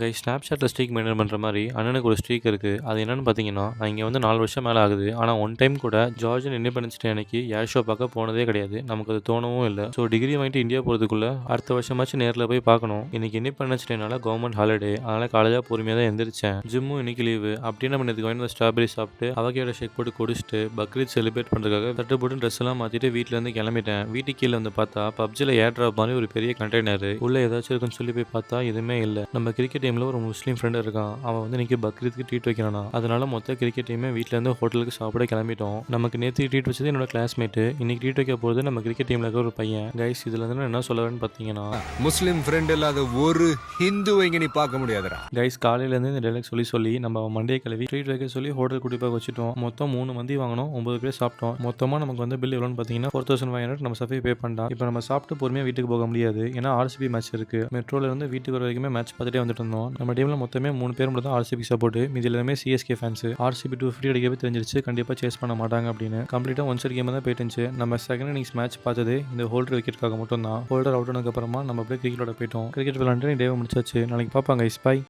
Guys ஸ்னாப்சாட்டில் streak maintain பண்ணுற மாதிரி அண்ணனுக்கு ஒரு ஸ்ட்ரீக் இருக்குது. அது என்னென்னு பார்த்தீங்கன்னா, நான் இங்கே வந்து 4 வருஷம் மேலே ஆகுது. ஆனால் ஒன் டைம் கூட ஜார்ஜியன் இண்டிபெண்டன்ஸ் டே அன்னைக்கு ஏர் ஷோ பார்க்க போனதே கிடையாது. நமக்கு அது தோணவும் இல்லை. ஸோ டிகிரி வாங்கிட்டு இந்தியா போகிறதுக்குள்ள அடுத்த வருஷமாச்சும் நேரில் போய் பார்க்கணும். இன்னைக்கு இண்டிபெண்டன்ஸ் டேனால கவர்மெண்ட் ஹாலிடே, அதனால் காலையில் பொறுமையாக தான் எந்திரிச்சேன். ஜிம்மும் இன்னைக்கு லீவு. அப்படியே நம்ம நேற்று வாங்கி ஸ்ட்ராபெரி சாப்பிட்டு அவகேடோ ஷேக் போட்டு குடிச்சிட்டு பக்ரீத் செலிப்ரேட் பண்ணுறதுக்காக தட்டு போட்டு ட்ரெஸ் எல்லாம் மாற்றிட்டு வீட்டிலேருந்து கிளம்பிட்டேன். வீட்டுக்கு கீழே வந்து பார்த்தா பப்ஜியில் ஏர் ட்ராப் மாதிரி ஒரு பெரிய கண்டெய்னர் உள்ள ஏதாச்சும் இருக்குன்னு சொல்லி போய் பார்த்தா எதுவுமே இல்லை. நம்ம கிரிக்கெட் டீமில் ஒரு முஸ்லீம் ஃப்ரெண்ட் இருக்கான். அவன் வந்து இன்னைக்கு பக்ரீத்துக்கு ட்ரீட் வைக்கிறானா. அதனால மொத்த கிரிக்கெட் டீமே வீட்டிலேருந்து ஹோட்டலுக்கு சாப்பிட கிளம்பிட்டோம். நமக்கு நேற்று ட்ரீட் வச்சது என்னோட கிளாஸ்மேட்டு. இன்னைக்கு ட்ரீட் வைக்க போகிறது நம்ம கிரிக்கெட் டீமில் இருக்க ஒரு பையன். கைஸ் இதில் இருந்து நான் என்ன சொல்லுவேன்னு பார்த்தீங்கன்னா, முஸ்லீம் ஃப்ரெண்ட் இல்லாத ஒரு ஹிந்து இங்க நீ பார்க்க முடியாதுடா. கைஸ் காலையிலேருந்து இந்த டைலாக் சொல்லி நம்ம மண்டே கழுவி ட்ரீட் வைக்க சொல்லி ஹோட்டல் கூட்டி போய் வச்சுட்டோம். மொத்தம் 3 மந்தி வாங்கினோம். 9 பேர் சாப்பிட்டோம். மொத்தமாக நமக்கு வந்து பில் எவ்வளோன்னு பார்த்தீங்கன்னா 4500 நம்ம சஃபை பே பண்ணலாம். இப்போ நம்ம சாப்பிட்டு பொறுமையாக வீட்டுக்கு போக முடியாது. ஏன்னா ஆர்சிபி மேட்ச் இருக்கு. மெட்ரோல இருந்து வீட்டுக்கு வர வரைக்குமே மேட்ச் பார்த்துட்டே வந்துட்டு இருந்தோம். நம்ம டீமில் மொத்தமே 3 பேர் மட்டும் தான் ஆர்சிபி சப்போர்ட். மீதி எல்லாமே சிஎஸ்கே ஃபேன்ஸ். ஆர்சிபி 250 அடிக்கவே தெரிஞ்சிருச்சு கண்டிப்பாக சேஸ் பண்ண மாட்டாங்க அப்படின்னு. கம்ப்ளீட்டாக ஒன் சைட் கேம் தான் போயிட்டு இருந்துச்சு. நம்ம செகண்ட் இன்னிங்ஸ் மேட்ச் பார்த்தது இந்த ஹோல்டர் விக்கெட்டுக்காக மட்டும் தான். ஹோல்டர் அவுட் ஆனதுக்கு அப்புறமா நம்ம அப்படியே கிரிக்கெட்டோட போயிட்டோம். கிரிக்கெட் விளையாண்டு டேவை முடிச்சாச்சு. நாளைக்கு பார்ப்பாங்க. பை.